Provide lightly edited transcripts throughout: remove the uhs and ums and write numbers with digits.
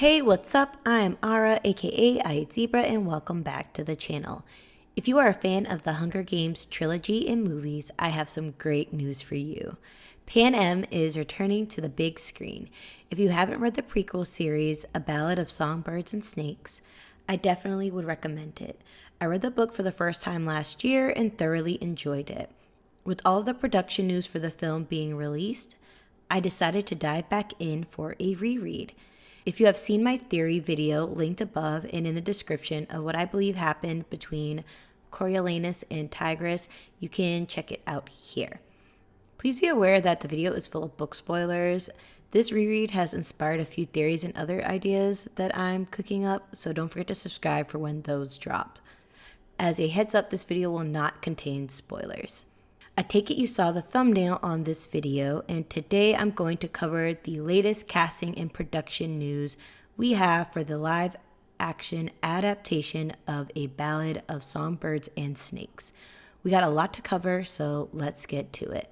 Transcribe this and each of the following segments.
Hey, what's up? I'm Ara, aka I Zebra, and welcome back to the channel. If you are a fan of the Hunger Games trilogy and movies, I have some great news for you. Pan Am is returning to the big screen. If you haven't read the prequel series, A Ballad of Songbirds and Snakes, I definitely would recommend it. I read the book for the first time last year and thoroughly enjoyed it. With all of the production news for the film being released, I decided to dive back in for a reread. If you have seen my theory video linked above and in the description of what I believe happened between Coriolanus and Tigress, you can check it out here. Please be aware that the video is full of book spoilers. This reread has inspired a few theories and other ideas that I'm cooking up, so don't forget to subscribe for when those drop. As a heads up, this video will not contain spoilers. I take it you saw the thumbnail on this video, and today I'm going to cover the latest casting and production news we have for the live action adaptation of A Ballad of Songbirds and Snakes. We got a lot to cover, so let's get to it.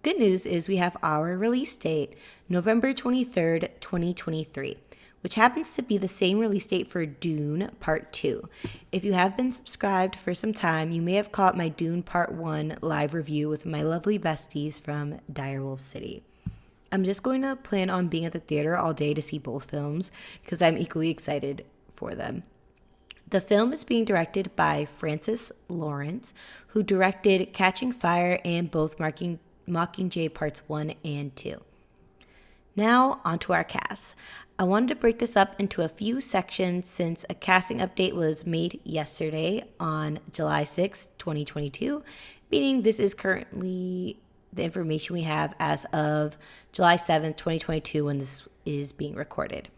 Good news is we have our release date, November 23rd, 2023. Which happens to be the same release date for Dune Part 2. If you have been subscribed for some time, you may have caught my Dune Part 1 live review with my lovely besties from Direwolf City. I'm just going to plan on being at the theater all day to see both films because I'm equally excited for them. The film is being directed by Francis Lawrence, who directed Catching Fire and both Mockingjay Parts 1 and 2. Now, onto our cast. I wanted to break this up into a few sections since a casting update was made yesterday on July 6, 2022, meaning this is currently the information we have as of July 7th, 2022, when this is being recorded.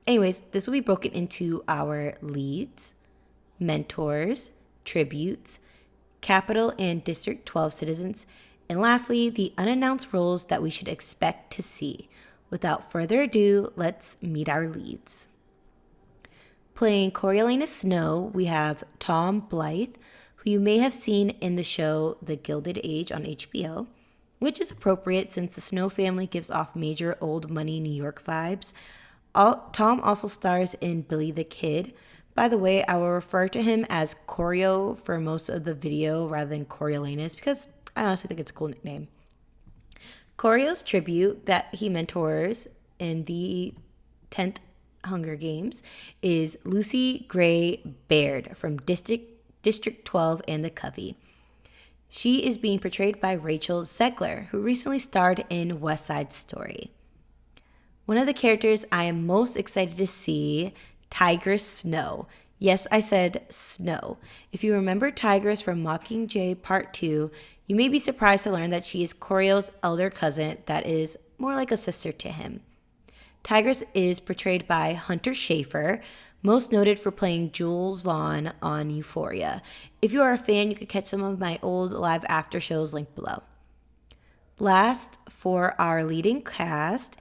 Anyways, this will be broken into our leads, mentors, tributes, Capital and District 12 citizens, and lastly, the unannounced roles that we should expect to see. Without further ado, let's meet our leads. Playing Coriolanus Snow, we have Tom Blythe, who you may have seen in the show The Gilded Age on HBO, which is appropriate since the Snow family gives off major old money New York vibes. Tom also stars in Billy the Kid. By the way, I will refer to him as Corio for most of the video rather than Coriolanus because I honestly think it's a cool nickname. Corio's tribute that he mentors in the 10th Hunger Games is Lucy Gray Baird from District 12 and the Covey. She is being portrayed by Rachel Zegler, who recently starred in West Side Story. One of the characters I am most excited to see, Tigress Snow. Yes, I said Snow. If you remember Tigress from Mockingjay Part 2, you may be surprised to learn that she is Corio's elder cousin that is more like a sister to him. Tigress is portrayed by Hunter Schafer, most noted for playing Jules Vaughn on Euphoria. If you are a fan, you could catch some of my old live after shows linked below. Last, for our leading cast,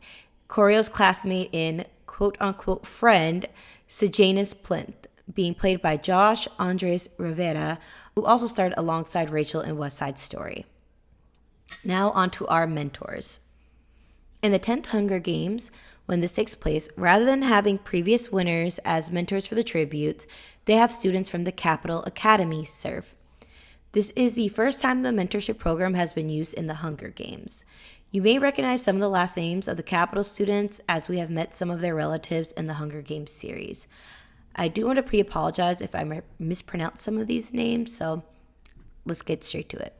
Corio's classmate in quote-unquote friend, Sejanus Plinth, being played by Josh Andres Rivera, who also starred alongside Rachel in West Side Story. Now on to our mentors. In the 10th Hunger Games, when this takes place, rather than having previous winners as mentors for the tributes, they have students from the Capital Academy serve. This is the first time the mentorship program has been used in the Hunger Games. You may recognize some of the last names of the Capital students as we have met some of their relatives in the Hunger Games series. I do want to pre-apologize if I mispronounce some of these names, so let's get straight to it.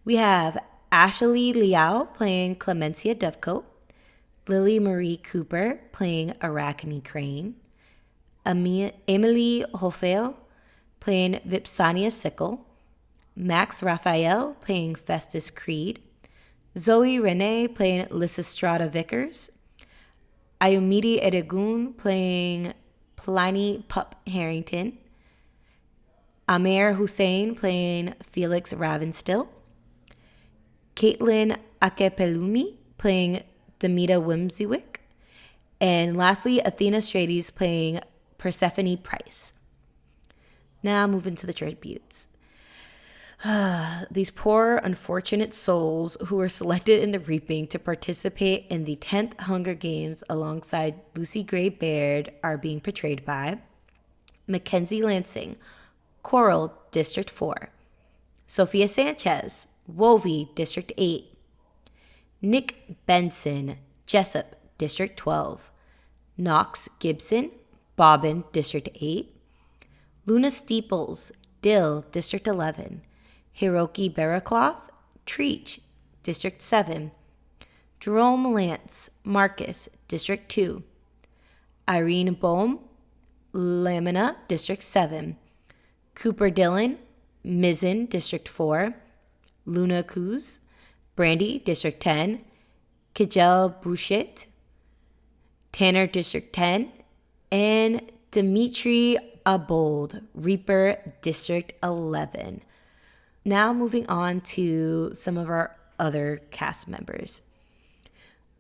We have Ashley Liao playing Clemencia Dovecote, Lily Marie Cooper playing Arachne Crane, Emily Hofel playing Vipsania Sickle, Max Raphael playing Festus Creed, Zoe Renee playing Lysistrata Vickers, Ayomide Edegun playing Pliny Pup Harrington, Amer Hussein playing Felix Ravenstill, Caitlin Akepelumi playing Demita Wimseywick, and lastly, Athena Strades playing Persephone Price. Now moving to the tributes. These poor, unfortunate souls who were selected in the reaping to participate in the 10th Hunger Games alongside Lucy Gray Baird are being portrayed by Mackenzie Lansing, Coral, District 4; Sophia Sanchez, Wolvie, District 8; Nick Benson, Jessup, District 12; Knox Gibson, Bobbin, District 8; Luna Steeples, Dill, District 11; Hiroki Barracloth, Treach, District 7; Jerome Lance, Marcus, District 2; Irene Bohm, Lamina, District 7; Cooper Dillon, Mizzen, District 4; Luna Kuz, Brandy, District 10; Kajel Bouchet, Tanner, District 10; and Dimitri Abold, Reaper, District 11. Now moving on to some of our other cast members.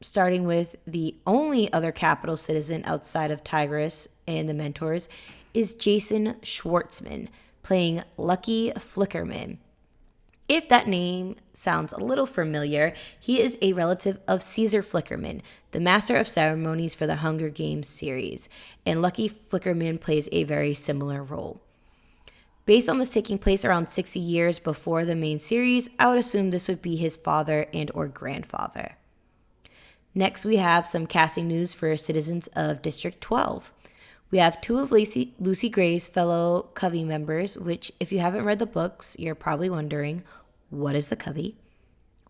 Starting with the only other capital citizen outside of Tigress and the mentors is Jason Schwartzman, playing Lucky Flickerman. If that name sounds a little familiar, he is a relative of Caesar Flickerman, the master of ceremonies for the Hunger Games series, and Lucky Flickerman plays a very similar role. Based on this taking place around 60 years before the main series, I would assume this would be his father and or grandfather. Next, we have some casting news for citizens of District 12. We have two of Lucy Gray's fellow Covey members, which, if you haven't read the books, you're probably wondering, what is the Covey?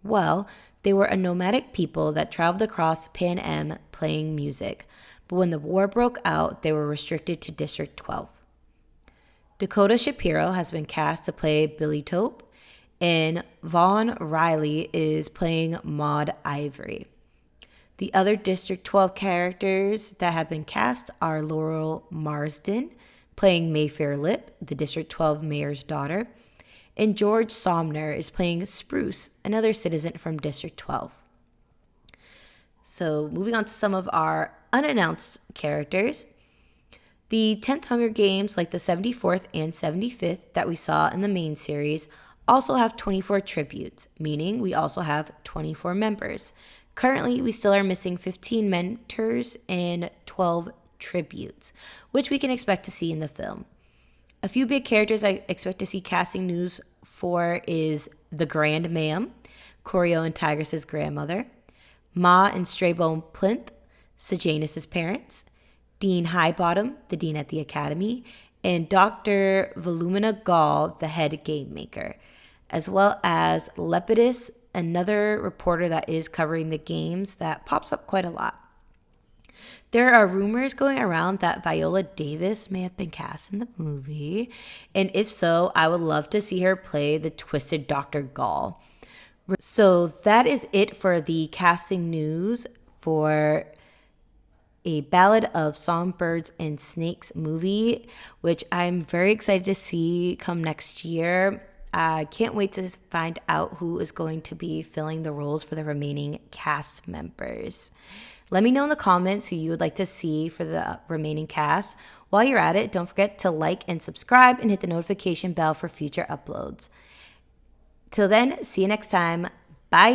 Well, they were a nomadic people that traveled across Pan Am playing music, but when the war broke out, they were restricted to District 12. Dakota Shapiro has been cast to play Billy Tope, and Vaughn Riley is playing Maud Ivory. The other District 12 characters that have been cast are Laurel Marsden, playing Mayfair Lip, the District 12 mayor's daughter, and George Somner is playing Spruce, another citizen from District 12. So moving on to some of our unannounced characters. The 10th Hunger Games, like the 74th and 75th that we saw in the main series, also have 24 tributes, meaning we also have 24 members. Currently, we still are missing 15 mentors and 12 tributes, which we can expect to see in the film. A few big characters I expect to see casting news for is the Grand Ma'am, Corio and Tigress's grandmother; Ma and Straybone Plinth, Sejanus' parents; Dean Highbottom, the dean at the academy; and Dr. Volumina Gall, the head game maker, as well as Lepidus, another reporter that is covering the games that pops up quite a lot. There are rumors going around that Viola Davis may have been cast in the movie, and if so, I would love to see her play the twisted Dr. Gall. So that is it for the casting news for A Ballad of Songbirds and Snakes movie, which I'm very excited to see come next year. I can't wait to find out who is going to be filling the roles for the remaining cast members. Let me know in the comments who you would like to see for the remaining cast. While you're at it, don't forget to like and subscribe and hit the notification bell for future uploads. Till then, see you next time. Bye!